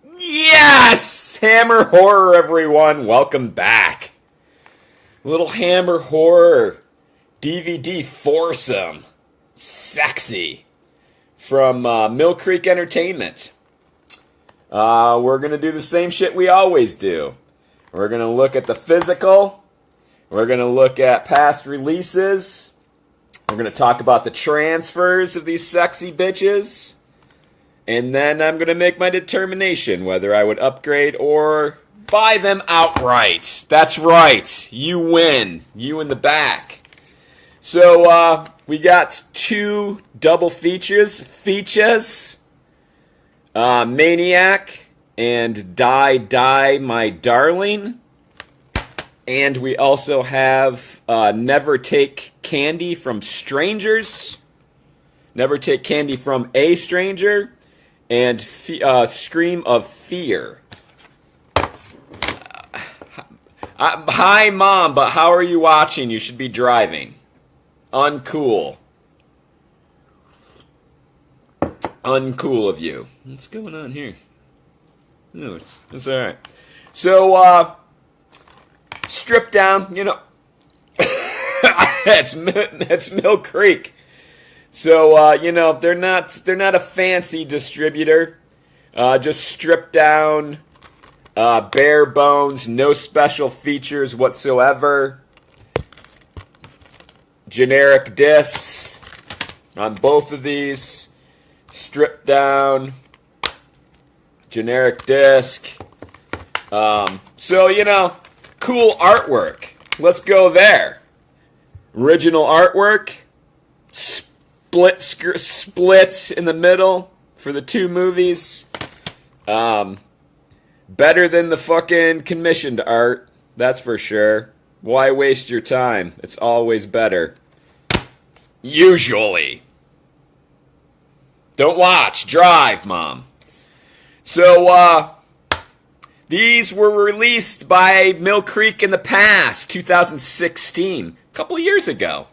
Yes! Hammer Horror, everyone. Welcome back. Little Hammer Horror DVD foursome. Sexy. From Millcreek Entertainment. We're going to do the same shit we always do. We're going to look at the physical. We're going to look at past releases. We're going to talk about the transfers of these sexy bitches. And then I'm going to make my determination whether I would upgrade or buy them outright. That's right. You win. You in the back. So, we got two double features. Maniac and Die My Darling. And we also have Never Take Candy from Strangers. Never Take Candy from a Stranger. And Scream of Fear. Hi, Mom, but how are you watching? You should be driving. Uncool. Uncool of you. What's going on here? No, it's alright. So, strip down, you know. That's Millcreek. So, you know, they're not a fancy distributor. Just stripped down, bare bones, no special features whatsoever. Generic discs on both of these. Stripped down, generic disc. So, you know, cool artwork. Let's go there. Original artwork. Splits in the middle for the two movies. Better than the fucking commissioned art, that's for sure. Why waste your time? It's always better. Usually. Don't watch, drive, Mom. So, these were released by Millcreek in the past, 2016, a couple years ago.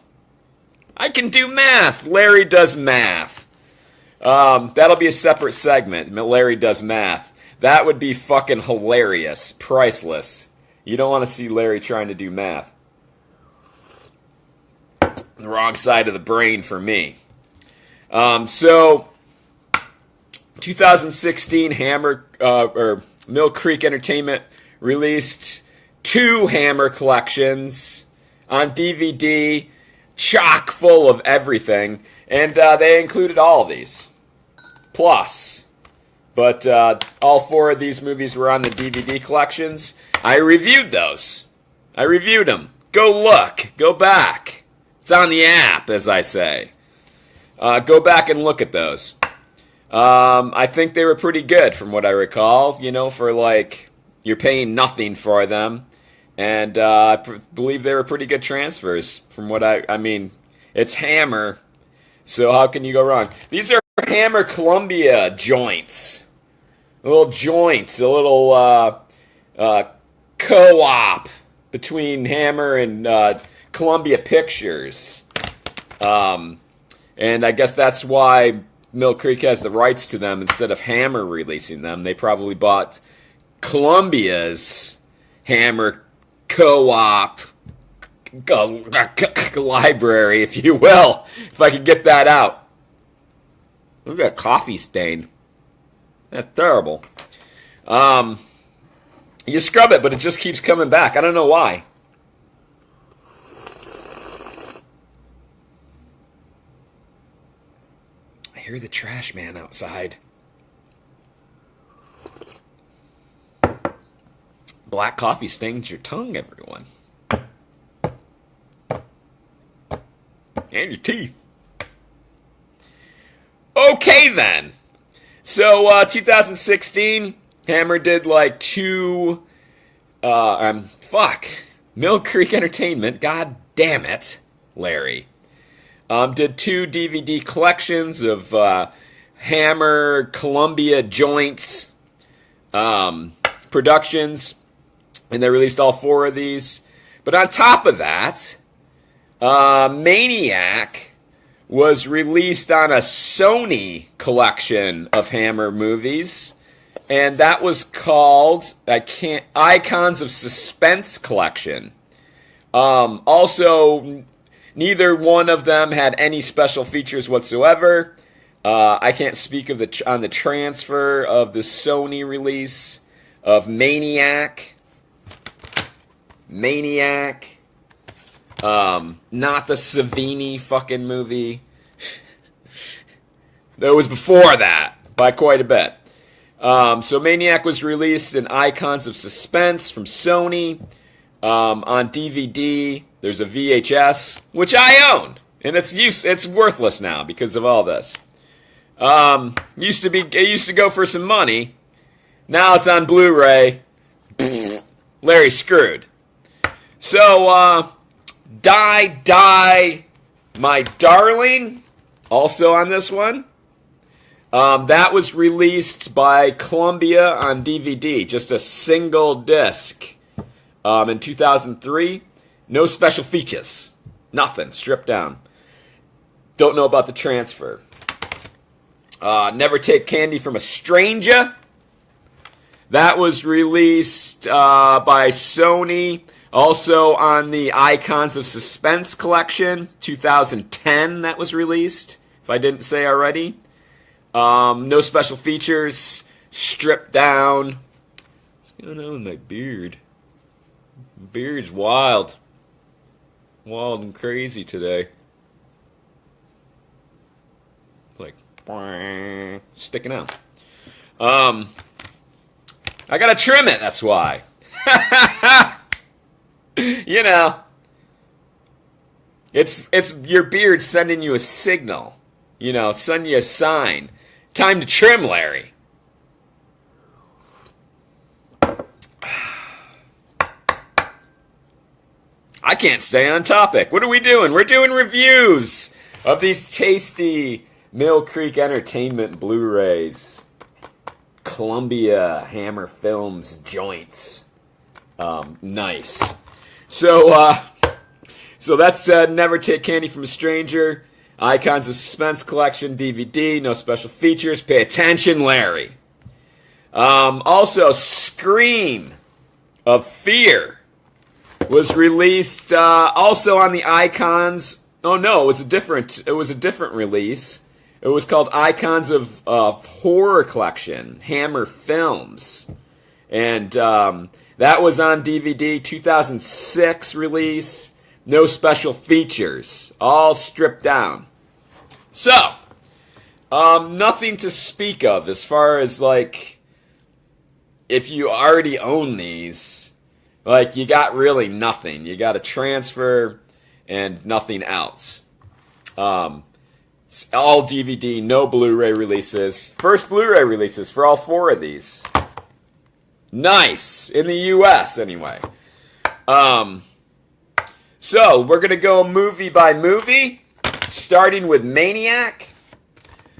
I can do math. Larry does math. That'll be a separate segment. Larry does math. That would be fucking hilarious. Priceless. You don't want to see Larry trying to do math. The wrong side of the brain for me. So, 2016 Hammer, or Millcreek Entertainment released two Hammer collections on DVD. Chock full of everything, and they included all of these. Plus. But all four of these movies were on the DVD collections. I reviewed those. I reviewed them. Go look. Go back. It's on the app, as I say. Go back and look at those. I think they were pretty good, from what I recall. You know, for like, you're paying nothing for them. And I believe they were pretty good transfers from what I mean, it's Hammer, so how can you go wrong? These are Hammer Columbia joints. Little joints, a little co-op between Hammer and Columbia Pictures. And I guess that's why Millcreek has the rights to them instead of Hammer releasing them. They probably bought Columbia's Hammer co-op library, if you will, if I could get that out. Look at that coffee stain. That's terrible. You scrub it, but it just keeps coming back. I don't know why. I hear the trash man outside. Black coffee stains your tongue, everyone. And your teeth. Okay, then. So, 2016, Hammer did like two... Millcreek Entertainment, god damn it, Larry. Did two DVD collections of Hammer Columbia joints productions. And they released all four of these. But on top of that, Maniac was released on a Sony collection of Hammer movies. and that was called Icons of Suspense Collection. Also, neither one of them had any special features whatsoever. I can't speak of on the transfer of the Sony release of Maniac. Not the Savini fucking movie. That was before that by quite a bit. So Maniac was released in Icons of Suspense from Sony. On DVD, there's a VHS, which I own, and it's worthless now because of all this. It used to go for some money. Now it's on Blu-ray. Larry screwed. So, Die, My Darling, also on this one. That was released by Columbia on DVD, just a single disc, in 2003. No special features. Nothing. Stripped down. Don't know about the transfer. Never Take Candy from a Stranger. That was released by Sony, also on the Icons of Suspense collection, 2010 that was released, if I didn't say already. No special features, stripped down. What's going on with my beard? My beard's wild. Wild and crazy today. It's like sticking out. I gotta trim it, that's why. You know. It's your beard sending you a signal. You know, sending you a sign. Time to trim, Larry. I can't stay on topic. What are we doing? We're doing reviews of these tasty Millcreek Entertainment Blu-rays. Columbia Hammer Films joints. Nice. So that's Never Take Candy from a Stranger. Icons of Suspense Collection DVD. No special features. Pay attention, Larry. Also, Scream of Fear was released also on the Icons. Oh no, it was a different release. It was called Icons of Horror Collection, Hammer Films. And that was on DVD, 2006 release. No special features, all stripped down. So, nothing to speak of as far as, like, if you already own these, like, you got really nothing. You got a transfer and nothing else. All DVD, no Blu-ray releases. First Blu-ray releases for all four of these. Nice! In the U.S., anyway. So, we're going to go movie by movie, starting with Maniac.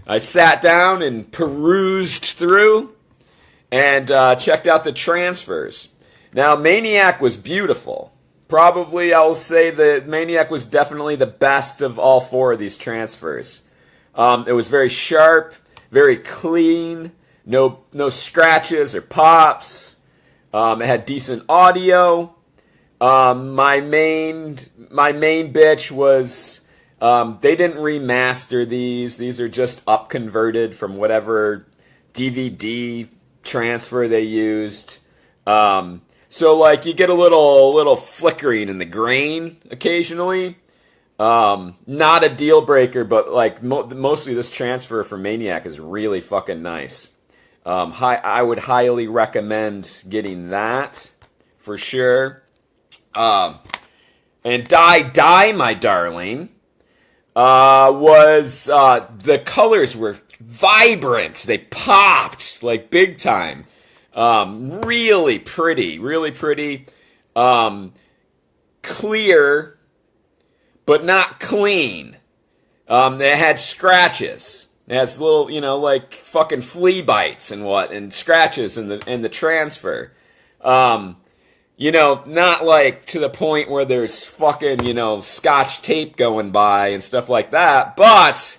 I sat down and perused through and checked out the transfers. Now, Maniac was beautiful. Probably, I will say that Maniac was definitely the best of all four of these transfers. It was very sharp, very clean, no scratches or pops. It had decent audio. My main bitch was they didn't remaster these. These are up converted from whatever DVD transfer they used. So like you get a little flickering in the grain occasionally. Not a deal breaker, but like mostly this transfer for Maniac is really fucking nice. I would highly recommend getting that for sure. And Die, My Darling, was the colors were vibrant. They popped like big time. Really pretty, really pretty. Clear, but not clean. It had scratches. It has little, like fucking flea bites and scratches in the transfer. Not like to the point where there's fucking, Scotch tape going by and stuff like that, but,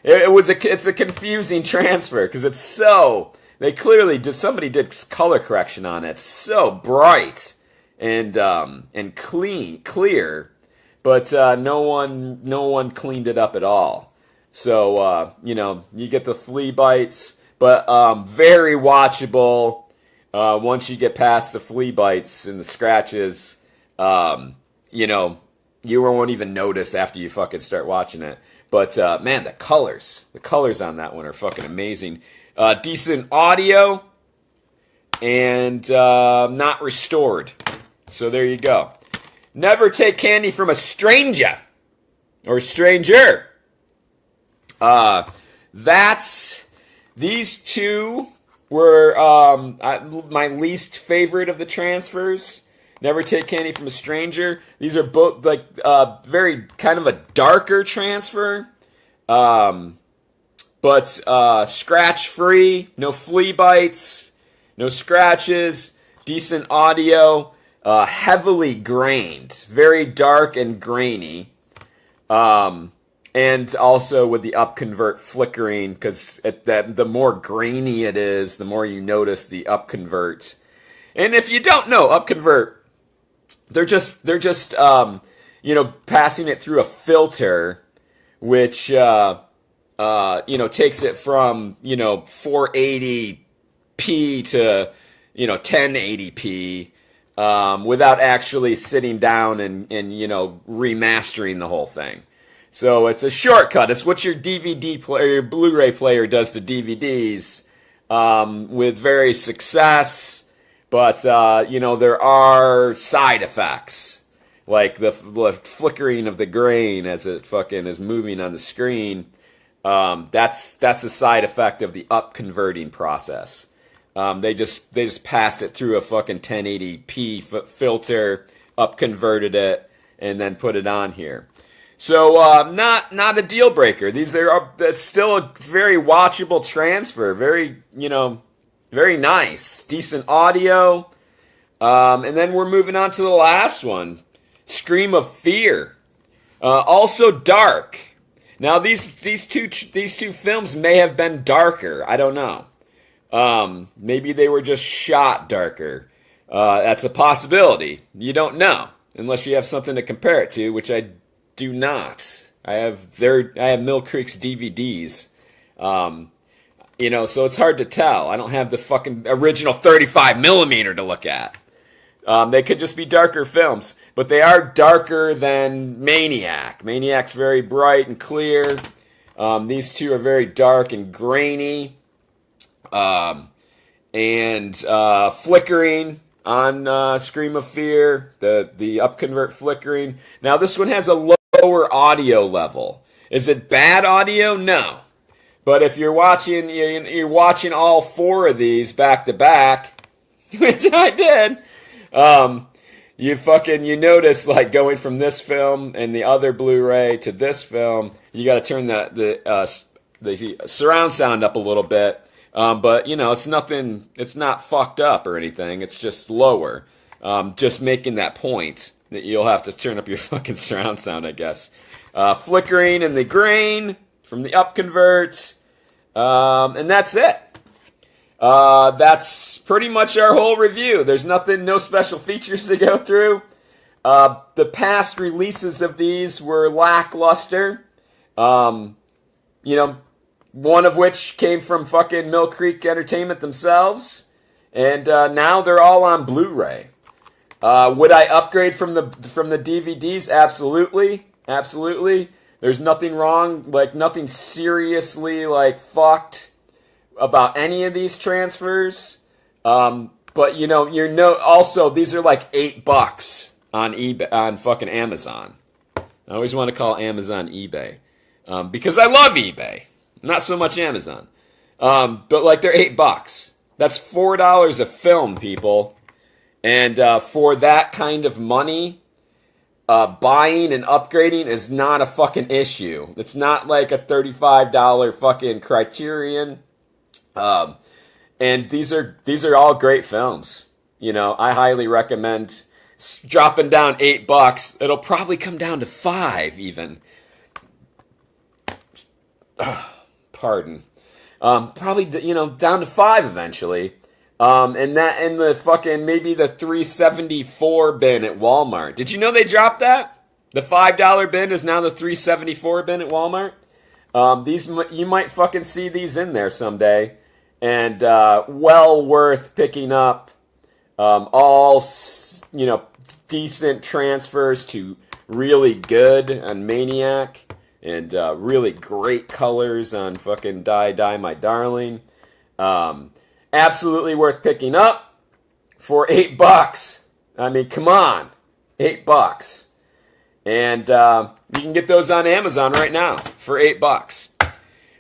it's a confusing transfer because it's so, somebody did color correction on it. It's so bright and clear, but no one cleaned it up at all. So you get the flea bites, but very watchable. Once you get past the flea bites and the scratches, you won't even notice after you fucking start watching it. But man, the colors on that one are fucking amazing. Decent audio and not restored. So there you go. Never take candy from a stranger or stranger. These two were my least favorite of the transfers. Never take candy from a stranger. These are both like very kind of a darker transfer, but scratch free, no flea bites, no scratches, decent audio, heavily grained, very dark and grainy, and also with the upconvert flickering, because the more grainy it is, the more you notice the upconvert. And if you don't know, upconvert, they're just passing it through a filter, which takes it from 480p to 1080p without actually sitting down and remastering the whole thing. So it's a shortcut. It's what your DVD player, your Blu-ray player does to DVDs with very success. But, there are side effects, like the flickering of the grain as it fucking is moving on the screen. That's a side effect of the upconverting process. They just pass it through a fucking 1080p filter, upconverted it, and then put it on here. So, not a deal breaker. That's still a very watchable transfer. Very, very nice. Decent audio. And then we're moving on to the last one. Scream of Fear. Also dark. Now these two films may have been darker. I don't know. Maybe they were just shot darker. That's a possibility. You don't know unless you have something to compare it to, which I do not. I have Millcreek's DVDs. So it's hard to tell. I don't have the fucking original 35 millimeter to look at. They could just be darker films, but they are darker than Maniac. Maniac's very bright and clear. These two are very dark and grainy, and flickering on Scream of Fear. The upconvert flickering. Now this one has a lower audio level. Is it bad audio? No. But if you're watching all four of these back to back, which I did, you notice like going from this film and the other Blu-ray to this film, you got to turn the surround sound up a little bit. But it's nothing. It's not fucked up or anything. It's just lower. Just making that point that you'll have to turn up your fucking surround sound, I guess. Flickering in the grain from the upconvert, and that's it. That's pretty much our whole review. There's no special features to go through. The past releases of these were lackluster. One of which came from fucking Millcreek Entertainment themselves, and now they're all on Blu-ray. Would I upgrade from the DVDs? Absolutely. There's nothing wrong, nothing seriously fucked about any of these transfers. But also these are $8 on eBay, on fucking Amazon. I always want to call Amazon eBay because I love eBay, not so much Amazon. But they're $8. That's $4 a film, people, and for that kind of money. Buying and upgrading is not a fucking issue. It's not like a $35 fucking Criterion. And these are all great films. I highly recommend dropping down $8. It'll probably come down to $5 even. pardon. Probably, down to 5 eventually. And that in the fucking, maybe the $3.74 bin at Walmart. Did you know they dropped that? The $5 bin is now the $3.74 bin at Walmart. These, you might fucking see these in there someday. And, well worth picking up. All, decent transfers to really good on Maniac. And really great colors on fucking Die My Darling. Absolutely worth picking up for $8. I mean, come on. $8. And you can get those on Amazon right now for $8.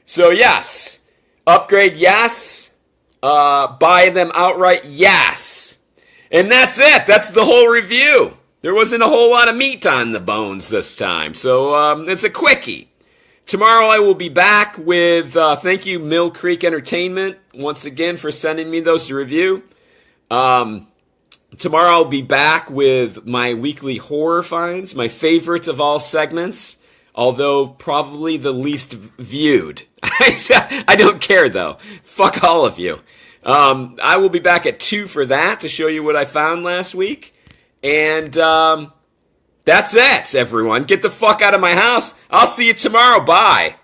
So yes, upgrade yes. Buy them outright yes. And that's it. That's the whole review. There wasn't a whole lot of meat on the bones this time, so it's a quickie. Tomorrow I will be back with, thank you Millcreek Entertainment, once again for sending me those to review. Tomorrow I'll be back with my weekly horror finds, my favorite of all segments, although probably the least viewed. I don't care though. Fuck all of you. I will be back at 2 for that to show you what I found last week. And that's it, everyone. Get the fuck out of my house. I'll see you tomorrow. Bye.